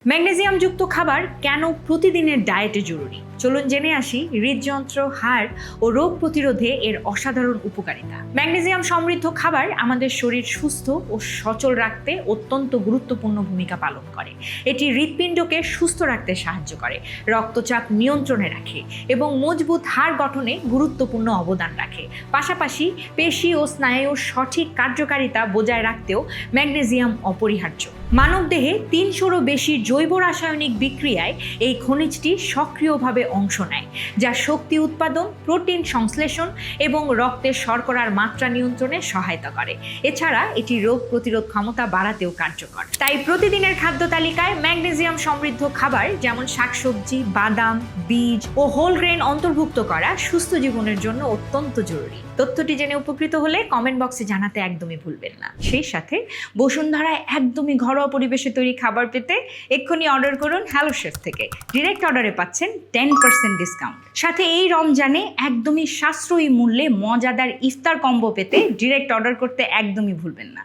ম্যাগনেসিয়ামযুক্ত খাবার কেন প্রতিদিনের ডায়েটে জরুরি? চলুন জেনে আসি হৃদযন্ত্র, হাড় ও রোগ প্রতিরোধে এর অসাধারণ উপকারিতা। ম্যাগনেসিয়াম সমৃদ্ধ খাবার আমাদের শরীর সুস্থ ও সচল রাখতে অত্যন্ত গুরুত্বপূর্ণ ভূমিকা পালন করে। এটি হৃৎপিণ্ডকে সুস্থ রাখতে সাহায্য করে, রক্তচাপ নিয়ন্ত্রণে রাখে এবং মজবুত হাড় গঠনে গুরুত্বপূর্ণ অবদান রাখে। পাশাপাশি পেশি ও স্নায়ুর সঠিক কার্যকারিতা বজায় রাখতেও ম্যাগনেসিয়াম অপরিহার্য। মানবদেহে ৩০০রও বেশি জৈব রাসায়নিক বিক্রিয়ায় এই খনিজটি সক্রিয়ভাবে অংশ নেয়, যা শক্তি উৎপাদন, প্রোটিন সংশ্লেষণ এবং রক্তের শর্করার মাত্রা নিয়ন্ত্রণে সহায়তা করে। এছাড়া এটি রোগ প্রতিরোধ ক্ষমতা বাড়াতেও কার্যকর। তাই প্রতিদিনের খাদ্য তালিকায় ম্যাগনেসিয়াম সমৃদ্ধ খাবার যেমন শাকসবজি, বাদাম, বীজ ও হোল গ্রেন অন্তর্ভুক্ত করা সুস্থ জীবনের জন্য অত্যন্ত জরুরি। তথ্যটি জেনে উপকৃত হলে কমেন্ট বক্সে জানাতে একদমই ভুলবেন না। সেই সাথে বসুন্ধরায় একদমই ঘরোয়া পরিবেশে তৈরি খাবার পেতে এক্ষুনি অর্ডার করুন হ্যালো শেফ থেকে। ডিরেক্ট অর্ডারে পাচ্ছেন 10% ডিসকাউন্ট। সাথে এই রমজানে একদমই সাশ্রয়ী মূল্যে মজাদার ইফতার কম্বো পেতে ডিরেক্ট অর্ডার করতে একদমই ভুলবেন না।